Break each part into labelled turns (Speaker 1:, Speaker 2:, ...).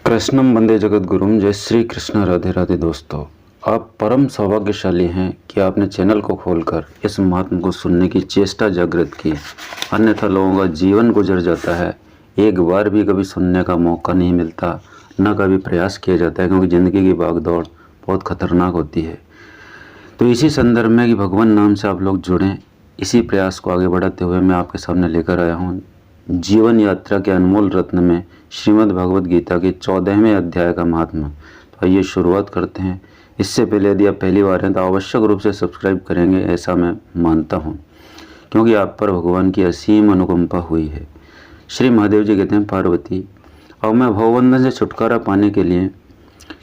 Speaker 1: कृष्णम वंदे जगत गुरुम। जय श्री कृष्ण। राधे राधे। दोस्तों, आप परम सौभाग्यशाली हैं कि आपने चैनल को खोलकर इस महात्मा को सुनने की चेष्टा जागृत की। अन्यथा लोगों का जीवन गुजर जाता है, एक बार भी कभी सुनने का मौका नहीं मिलता, न कभी प्रयास किया जाता है, क्योंकि ज़िंदगी की भागदौड़ बहुत खतरनाक होती है। तो इसी संदर्भ में कि भगवान नाम से आप लोग जुड़ें, इसी प्रयास को आगे बढ़ाते हुए मैं आपके सामने लेकर आया हूँ जीवन यात्रा के अनमोल रत्न में श्रीमद् भगवद गीता के 14वें अध्याय का महात्मा। तो आइए शुरुआत करते हैं। इससे पहले यदि आप पहली बार हैं तो आवश्यक रूप से सब्सक्राइब करेंगे, ऐसा मैं मानता हूँ, क्योंकि आप पर भगवान की असीम अनुकंपा हुई है। श्री महादेव जी कहते हैं, पार्वती, अब मैं भवबंधन से छुटकारा पाने के लिए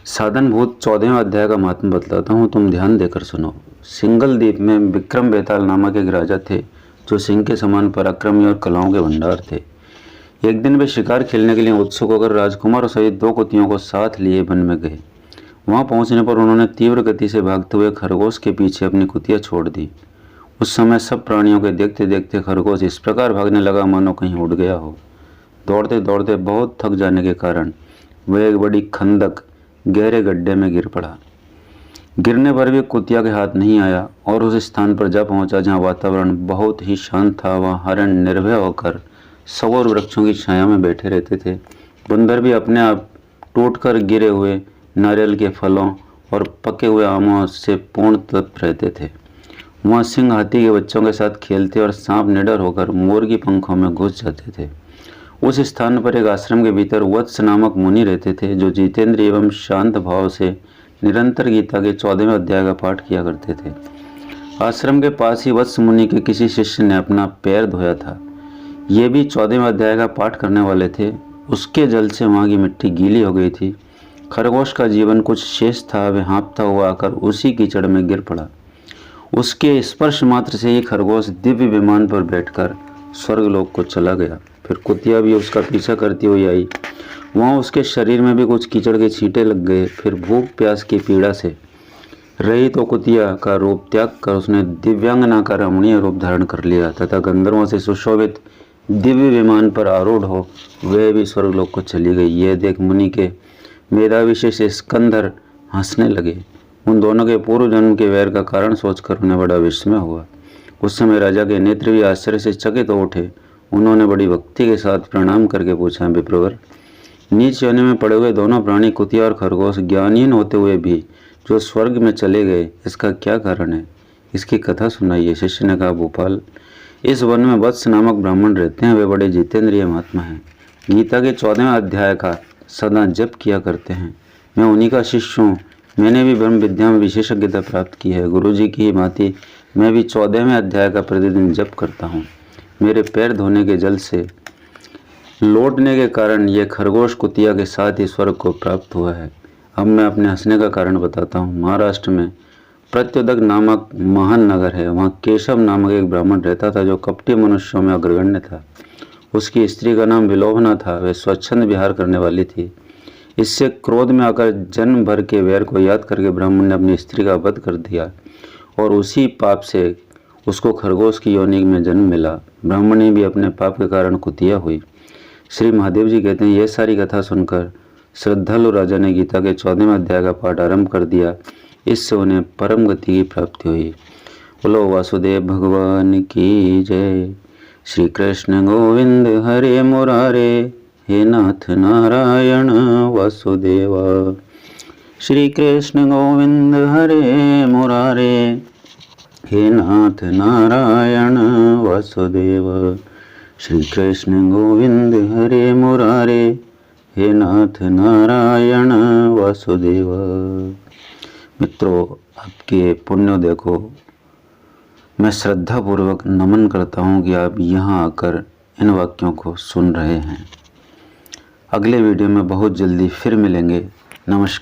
Speaker 1: साधनभूत 14वें अध्याय का महात्मा बतलाता हूँ, तुम ध्यान देकर सुनो। सिंगल द्वीप में विक्रम बेताल नामक एक राजा थे, जो सिंह के समान पराक्रमी और कलाओं के भंडार थे। एक दिन वे शिकार खेलने के लिए उत्सुक होकर राजकुमार सहित 2 कुतियों को साथ लिए वन में गए। वहां पहुंचने पर उन्होंने तीव्र गति से भागते हुए खरगोश के पीछे अपनी कुतिया छोड़ दी। उस समय सब प्राणियों के देखते देखते खरगोश इस प्रकार भागने लगा मानो कहीं उड़ गया हो। दौड़ते दौड़ते बहुत थक जाने के कारण वह एक बड़ी खंदक गहरे गड्ढे में गिर पड़ा। गिरने पर भी कुतिया के हाथ नहीं आया और उस स्थान पर जा पहुंचा जहां वातावरण बहुत ही शांत था। वहां हरण निर्भय होकर सौर वृक्षों की छाया में बैठे रहते थे। बंदर भी अपने आप टूटकर गिरे हुए नारियल के फलों और पके हुए आमों से पूर्ण तृप्त रहते थे। वहाँ सिंह हाथी के बच्चों के साथ खेलते और सांप निडर होकर मोर की पंखों में घुस जाते थे। उस स्थान पर एक आश्रम के भीतर वत्स नामक मुनि रहते थे, जो जितेंद्रिय एवं शांत भाव से निरंतर गीता के 14वें अध्याय का पाठ किया करते थे। आश्रम के पास ही वत्स मुनि के किसी शिष्य ने अपना पैर धोया था। ये भी 14वें अध्याय का पाठ करने वाले थे। उसके जल से वहाँ की मिट्टी गीली हो गई थी। खरगोश का जीवन कुछ शेष था। वह हाँफता हुआ आकर उसी कीचड़ में गिर पड़ा। उसके स्पर्श मात्र से ही खरगोश दिव्य विमान पर बैठकर स्वर्गलोक को चला गया। फिर कुतिया भी उसका पीछा करती हुई आई। वहाँ उसके शरीर में भी कुछ कीचड़ के छींटे लग गए। फिर भूख प्यास की पीड़ा से रही तो कुतिया का रूप त्याग कर उसने दिव्यांगना का रमणीय रूप धारण कर लिया तथा गंधर्वों से सुशोभित दिव्य विमान पर आरूढ़ हो वह भी स्वर्गलोक को चली गई। यह देख मुनि के मेधावी शिष्य स्कंदर हंसने लगे। उन दोनों के पूर्व जन्म के वैर का कारण सोचकर उन्हें बड़ा विस्मय हुआ। उस समय राजा के नेत्र भी आश्चर्य से चकित हो उठे। उन्होंने बड़ी भक्ति के साथ प्रणाम करके पूछा, विप्रवर, नीच योनि में पड़े हुए दोनों प्राणी कुतिया और खरगोश ज्ञानहीन होते हुए भी जो स्वर्ग में चले गए, इसका क्या कारण है? इसकी कथा सुनाइए। शिष्य ने कहा, भोपाल, इस वन में वत्स नामक ब्राह्मण रहते हैं। वे बड़े जितेंद्रिय महात्मा हैं। गीता के 14वें अध्याय का सदा जप किया करते हैं। मैं उन्हीं का शिष्य हूँ। मैंने भी ब्रह्म विद्या में विशेषज्ञता प्राप्त की है। गुरु जी की भांति मैं भी 14वें अध्याय का प्रतिदिन जप करता हूँ। मेरे पैर धोने के जल से लौटने के कारण ये खरगोश कुतिया के साथ ही स्वर्ग को प्राप्त हुआ है। अब मैं अपने हंसने का कारण बताता हूँ। महाराष्ट्र में प्रत्योदक नामक महान नगर है। वहाँ केशव नामक एक ब्राह्मण रहता था, जो कपटी मनुष्यों में अग्रगण्य था। उसकी स्त्री का नाम विलोभना था। वह स्वच्छंद विहार करने वाली थी। इससे क्रोध में आकर जन्म भर के वैर को याद करके ब्राह्मण ने अपनी स्त्री का वध कर दिया और उसी पाप से उसको खरगोश की योनि में जन्म मिला। ब्राह्मणी भी अपने पाप के कारण कुतिया हुई। श्री महादेव जी कहते हैं, यह सारी कथा सुनकर श्रद्धालु राजा ने गीता के 14वें अध्याय का पाठ आरंभ कर दिया। इससे उन्हें परम गति की प्राप्ति हुई। बोलो वासुदेव भगवान की जय। श्री कृष्ण गोविंद हरे मुरारे, हे नाथ नारायण वासुदेवा। श्री कृष्ण गोविंद हरे मुरारे, हे नाथ नारायण वासुदेवा। श्री कृष्ण गोविंद हरे मुरारे, हे नाथ नारायण वासुदेवा। मित्रों, आपके पुण्योदय को मैं श्रद्धापूर्वक नमन करता हूँ कि आप यहाँ आकर इन वाक्यों को सुन रहे हैं। अगले वीडियो में बहुत जल्दी फिर मिलेंगे। नमस्कार।